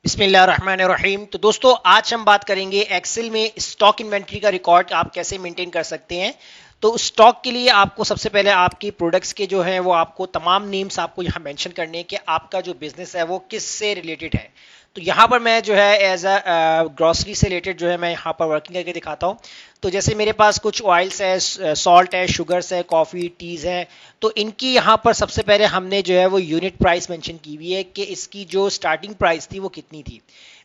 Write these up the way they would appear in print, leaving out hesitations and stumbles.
बिस्मिल्लाहिर्रहमानिर्रहीम। तो दोस्तों आज हम बात करेंगे एक्सेल में स्टॉक इन्वेंट्री का रिकॉर्ड आप कैसे मेंटेन कर सकते हैं। तो स्टॉक के लिए आपको सबसे पहले आपकी प्रोडक्ट्स के जो है वो आपको तमाम नेम्स आपको यहाँ मेंशन करने हैं कि आपका जो बिजनेस है वो किस से रिलेटेड है। तो यहाँ पर मैं जो है एज अ ग्रॉसरी से रिलेटेड जो है मैं यहाँ पर वर्किंग करके दिखाता हूँ। तो जैसे मेरे पास कुछ ऑयल्स है, सॉल्ट है, शुगर्स है, कॉफ़ी, टीज़ है। तो इनकी यहाँ पर सबसे पहले हमने जो है वो यूनिट प्राइस मेंशन की हुई है कि इसकी जो स्टार्टिंग प्राइस थी वो कितनी थी।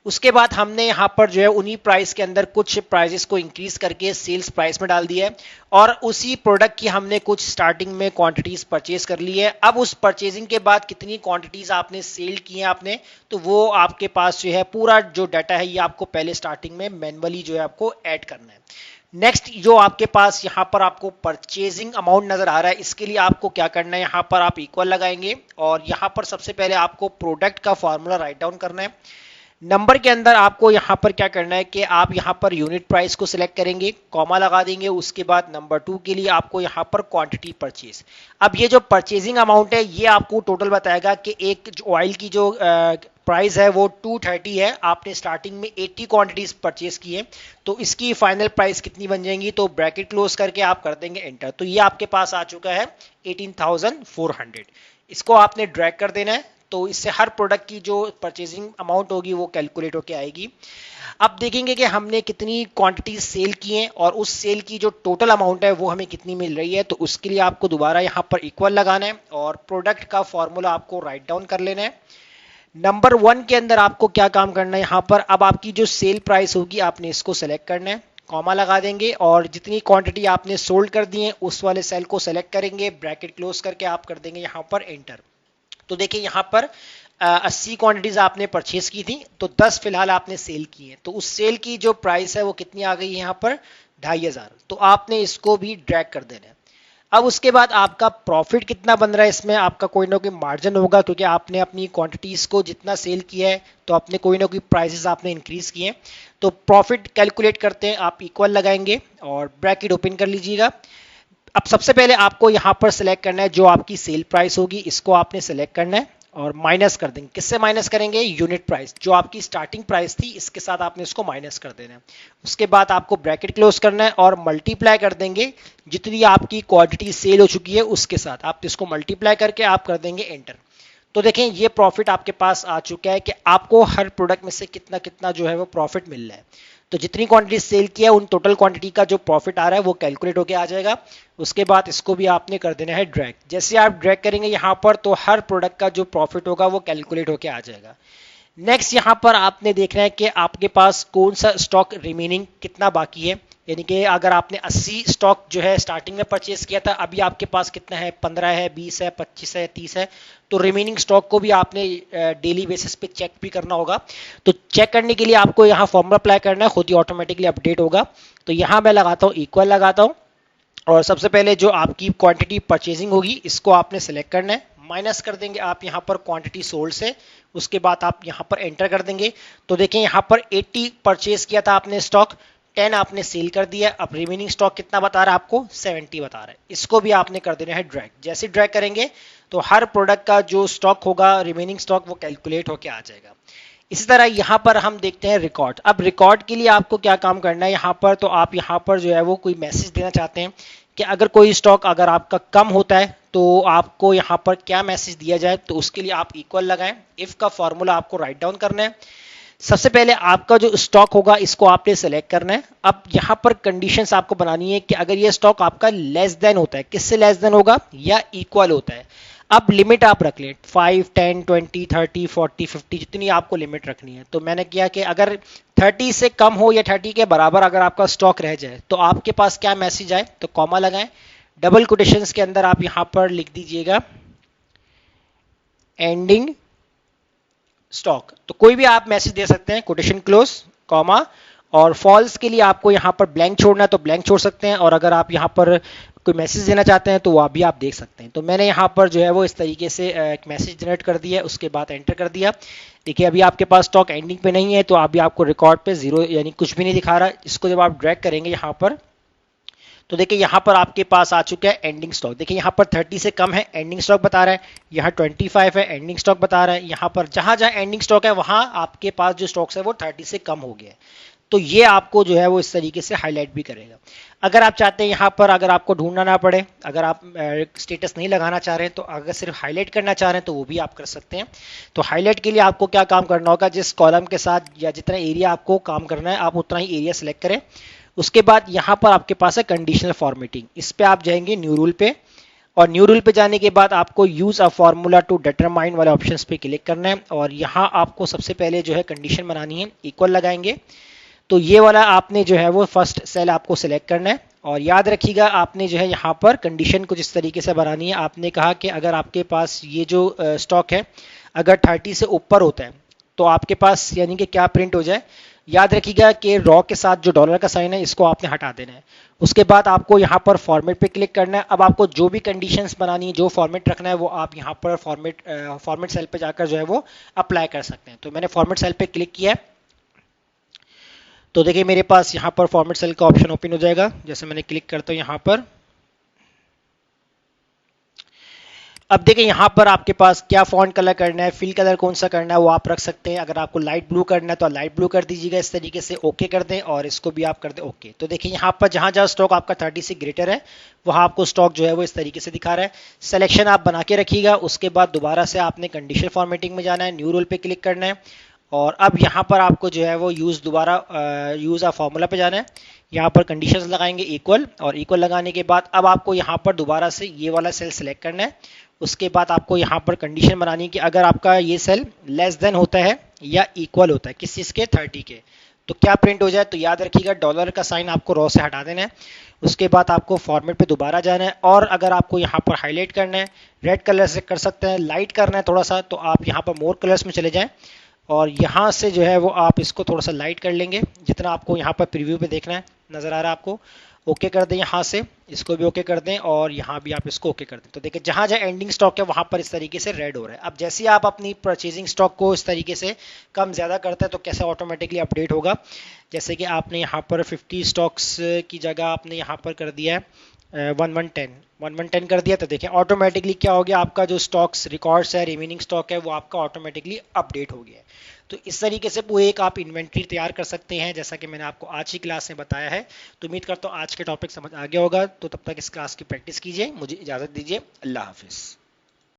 उसके बाद हमने यहाँ पर जो है उन्हीं प्राइस के अंदर कुछ प्राइजेस को इंक्रीज करके सेल्स प्राइस में डाल दिया है और उसी प्रोडक्ट की हमने कुछ स्टार्टिंग में क्वांटिटीज परचेज कर ली है। अब उस परचेजिंग के बाद कितनी क्वांटिटीज आपने सेल की हैं आपने, तो वो आपके पास जो है पूरा जो डाटा है ये आपको पहले स्टार्टिंग में मैनुअली जो है आपको ऐड करना है। नेक्स्ट जो आपके पास यहाँ पर आपको परचेजिंग अमाउंट नजर आ रहा है, इसके लिए आपको क्या करना है, यहाँ पर आप इक्वल लगाएंगे और यहाँ पर सबसे पहले आपको प्रोडक्ट का फॉर्मूला राइट डाउन करना है। नंबर के अंदर आपको यहाँ पर क्या करना है कि आप यहाँ पर यूनिट प्राइस को सिलेक्ट करेंगे, कॉमा लगा देंगे। उसके बाद नंबर 2 के लिए आपको यहाँ पर क्वांटिटी परचेज। अब ये जो परचेजिंग अमाउंट है ये आपको टोटल बताएगा कि एक ऑयल की जो प्राइस है वो 230 है, आपने स्टार्टिंग में 80 क्वांटिटीज परचेज की है, तो इसकी फाइनल प्राइस कितनी बन जाएंगी। तो ब्रैकेट क्लोज करके आप कर देंगे एंटर। तो ये आपके पास आ चुका है 18,400। इसको आपने ड्रैग कर देना है, तो इससे हर प्रोडक्ट की जो परचेजिंग अमाउंट होगी वो कैलकुलेट होके आएगी। अब देखेंगे कि हमने कितनी क्वांटिटी सेल की हैं और उस सेल की जो टोटल अमाउंट है वो हमें कितनी मिल रही है। तो उसके लिए आपको दोबारा यहाँ पर इक्वल लगाना है और प्रोडक्ट का फॉर्मूला आपको राइट डाउन कर लेना है। नंबर 1 के अंदर आपको क्या काम करना है, यहाँ पर अब आपकी जो सेल प्राइस होगी आपने इसको सेलेक्ट करना है, कॉमा लगा देंगे और जितनी क्वांटिटी आपने सोल्ड कर दी है उस वाले सेल को सेलेक्ट करेंगे, ब्रैकेट क्लोज करके आप कर देंगे यहाँ पर एंटर। तो देखिए यहाँ पर 80 क्वांटिटीज आपने परचेज की थी, तो 10 फिलहाल आपने सेल की है। तो उस सेल की जो प्राइस है वो कितनी आ गई है यहाँ पर 2500। तो आपने इसको भी ड्रैग कर देना है। अब उसके बाद आपका प्रॉफिट कितना बन रहा है, इसमें आपका कोई ना कोई मार्जिन होगा क्योंकि आपने अपनी क्वांटिटीज को जितना सेल किया है तो आपने कोई ना कोई प्राइसेस आपने इंक्रीज किए हैं। तो प्रॉफिट कैलकुलेट करते हैं, आप इक्वल लगाएंगे और ब्रैकेट ओपन कर लीजिएगा। अब सबसे पहले आपको यहाँ पर सिलेक्ट करना है जो आपकी सेल प्राइस होगी, इसको आपने सिलेक्ट करना है और माइनस कर देंगे। किससे माइनस करेंगे, यूनिट प्राइस, जो आपकी स्टार्टिंग प्राइस थी इसके साथ आपने इसको माइनस कर देना है। उसके बाद आपको ब्रैकेट क्लोज करना है और मल्टीप्लाई कर देंगे जितनी आपकी क्वांटिटी सेल हो चुकी है उसके साथ आप इसको मल्टीप्लाई करके आप कर देंगे एंटर। तो देखें ये प्रॉफिट आपके पास आ चुका है कि आपको हर प्रोडक्ट में से कितना कितना जो है वो प्रॉफिट मिल रहा है। तो जितनी क्वांटिटी सेल किया है उन टोटल क्वांटिटी का जो प्रॉफिट आ रहा है वो कैलकुलेट होके आ जाएगा। उसके बाद इसको भी आपने कर देना है ड्रैग। जैसे आप ड्रैग करेंगे यहाँ पर तो हर प्रोडक्ट का जो प्रॉफिट होगा वो कैलकुलेट होके आ जाएगा। नेक्स्ट यहाँ पर आपने देखना है कि आपके पास कौन सा स्टॉक रिमेनिंग कितना बाकी है, यानी कि अगर आपने 80 स्टॉक जो है स्टार्टिंग में परचेज किया था, अभी आपके पास कितना है, 15 है, 20 है, 25 है, 30 है। तो रिमेनिंग स्टॉक को भी आपने डेली बेसिस पे चेक भी करना होगा। तो चेक करने के लिए आपको यहाँ फॉर्मूला अप्लाई करना है, खुद ही ऑटोमेटिकली अपडेट होगा। तो यहाँ मैं लगाता हूँ इक्वल लगाता हूँ और सबसे पहले जो आपकी क्वांटिटी परचेजिंग होगी इसको आपने सेलेक्ट करना है, माइनस कर देंगे आप यहाँ पर क्वांटिटी सोल्ड से। उसके बाद आप यहाँ पर एंटर कर देंगे। तो देखें यहाँ पर 80 परचेज किया था आपने स्टॉक, 10 आपने सेल कर दिया। अब रिमेनिंग स्टॉक कितना बता रहा है आपको, 70 बता रहा है। इसको भी आपने कर देना है ड्रैग। जैसे ड्रैग करेंगे तो हर प्रोडक्ट का जो स्टॉक होगा रिमेनिंग स्टॉक वो कैलकुलेट होके आ जाएगा। इसी तरह यहाँ पर हम देखते हैं रिकॉर्ड। अब रिकॉर्ड के लिए आपको क्या काम करना है, यहाँ पर तो आप यहाँ पर जो है वो कोई मैसेज देना चाहते हैं कि अगर कोई स्टॉक अगर आपका कम होता है तो आपको यहाँ पर क्या मैसेज दिया जाए। तो उसके लिए आप इक्वल लगाएं, इफ का फॉर्मूला आपको राइट डाउन करना है। सबसे पहले आपका जो स्टॉक होगा इसको आपने सेलेक्ट करना है। अब यहाँ पर कंडीशंस आपको बनानी है कि अगर ये स्टॉक आपका लेस देन होता है, किससे लेस देन होगा, या इक्वल होता है। अब लिमिट आप रख लें 5, 10, 20, 30, 40, 50 जितनी आपको लिमिट रखनी है। तो मैंने किया कि अगर 30 से कम हो या 30 के बराबर अगर आपका स्टॉक रह जाए तो आपके पास क्या मैसेज आए, तो कॉमा लगाएं, डबल कोटेशंस के अंदर आप यहां पर लिख दीजिएगा एंडिंग स्टॉक। तो कोई भी आप मैसेज दे सकते हैं, कोटेशन क्लोज, कॉमा। और फॉल्स के लिए आपको यहाँ पर ब्लैंक छोड़ना है तो ब्लैंक छोड़ सकते हैं, और अगर आप यहाँ पर कोई मैसेज देना चाहते हैं तो वो भी आप देख सकते हैं। तो मैंने यहाँ पर जो है वो इस तरीके से एक मैसेज जनरेट कर दिया, उसके बाद एंटर कर दिया। देखिए अभी आपके पास स्टॉक एंडिंग पे नहीं है तो अभी आपको रिकॉर्ड पे जीरो यानी कुछ भी नहीं दिखा रहा। इसको जब आप ड्रैग करेंगे यहाँ पर तो देखिए यहाँ पर आपके पास आ चुका है एंडिंग स्टॉक। देखिए यहाँ पर 30 से कम है, एंडिंग स्टॉक बता रहा है। यहाँ 25 है, एंडिंग स्टॉक बता रहा है। यहाँ पर जहां जहां एंडिंग स्टॉक है वहां आपके पास जो स्टॉक्स है वो 30 से कम हो गया है। तो ये आपको जो है वो इस तरीके से हाईलाइट भी करेगा। अगर आप चाहते हैं यहाँ पर अगर आपको ढूंढना ना पड़े, अगर आप स्टेटस नहीं लगाना चाह रहे हैं, तो अगर सिर्फ हाईलाइट करना चाह रहे हैं तो वो भी आप कर सकते हैं। तो हाईलाइट के लिए आपको क्या काम करना होगा, जिस कॉलम के साथ या जितना एरिया आपको काम करना है आप उतना ही एरिया सेलेक्ट करें। उसके बाद यहाँ पर आपके पास है कंडीशनल फॉर्मेटिंग, इस पे आप जाएंगे न्यू रूल पे, और न्यू रूल पे जाने के बाद आपको use a formula to determine वाले ऑप्शंस पे क्लिक करना है। और यहाँ आपको सबसे पहले जो है कंडीशन बनानी है, इक्वल लगाएंगे। तो ये वाला आपने जो है वो फर्स्ट सेल आपको सिलेक्ट करना है। और याद रखिएगा आपने जो है यहाँ पर कंडीशन कुछ इस तरीके से बनानी है। आपने कहा कि अगर आपके पास ये जो स्टॉक है अगर 30 से ऊपर होता है तो आपके पास यानी कि क्या प्रिंट हो जाए, याद रखिएगा कि रॉ के साथ जो डॉलर का साइन है इसको आपने हटा देना है। उसके बाद आपको यहाँ पर फॉर्मेट पे क्लिक करना है। अब आपको जो भी कंडीशंस बनानी है, जो फॉर्मेट रखना है, वो आप यहाँ पर फॉर्मेट सेल पे जाकर जो है वो अप्लाई कर सकते हैं। तो मैंने फॉर्मेट सेल पे क्लिक किया है, तो देखिए मेरे पास यहाँ पर फॉर्मेट सेल का ऑप्शन ओपन हो जाएगा। जैसे मैंने क्लिक करता हूँ यहाँ पर, अब देखिए यहाँ पर आपके पास क्या फॉन्ट कलर करना है, फिल कलर कौन सा करना है वो आप रख सकते हैं। अगर आपको लाइट ब्लू करना है तो लाइट ब्लू कर दीजिएगा इस तरीके से, ओके कर दें, और इसको भी आप कर दें ओके। तो देखिए यहाँ पर जहाँ जहाँ स्टॉक आपका 30 से ग्रेटर है वहाँ आपको स्टॉक जो है वो इस तरीके से दिखा रहा है। सिलेक्शन आप बना के रखिएगा। उसके बाद दोबारा से आपने कंडीशनल फॉर्मेटिंग में जाना है, न्यू रोल पे क्लिक करना है, और अब यहाँ पर आपको जो है वो यूज़ आ फॉर्मूला पे जाना है। यहाँ पर कंडीशंस लगाएंगे इक्वल, और इक्वल लगाने के बाद अब आपको यहाँ पर दोबारा से ये वाला सेल सेलेक्ट करना है। उसके बाद आपको यहाँ पर कंडीशन बनानी है कि अगर आपका ये सेल लेस देन होता है या इक्वल होता है किस चीज़ के, 30 के, तो क्या प्रिंट हो जाए। तो याद रखिएगा डॉलर का साइन आपको रॉ से हटा देना है। उसके बाद आपको फॉर्मेट पे दोबारा जाना है, और अगर आपको यहाँ पर हाईलाइट करना है रेड कलर से कर सकते हैं, लाइट करना है थोड़ा सा तो आप यहाँ पर मोर कलर्स में चले जाएं, और यहाँ से जो है वो आप इसको थोड़ा सा लाइट कर लेंगे जितना आपको यहाँ पर प्रीव्यू पे देखना है, नज़र आ रहा है आपको। ओके कर दें, यहाँ से इसको भी ओके कर दें, और यहाँ भी आप इसको ओके कर दें। तो देखिए जहाँ जहाँ एंडिंग स्टॉक है वहाँ पर इस तरीके से रेड हो रहा है। अब जैसे आप अपनी परचेजिंग स्टॉक को इस तरीके से कम ज़्यादा करते हैं तो कैसे ऑटोमेटिकली अपडेट होगा, जैसे कि आपने यहाँ पर 50 स्टॉक्स की जगह आपने यहाँ पर कर दिया है 1110 कर दिया, तो देखिए ऑटोमेटिकली क्या हो गया, आपका जो स्टॉक्स रिकॉर्ड्स है, रिमेनिंग स्टॉक है, वो आपका ऑटोमेटिकली अपडेट हो गया है। तो इस तरीके से पूरे एक आप इन्वेंट्री तैयार कर सकते हैं, जैसा कि मैंने आपको आज की क्लास में बताया है। तो उम्मीद करता हूँ आज के टॉपिक समझ आ गया होगा। तो तब तक इस क्लास की प्रैक्टिस कीजिए, मुझे इजाज़त दीजिए, अल्लाह हाफिज़।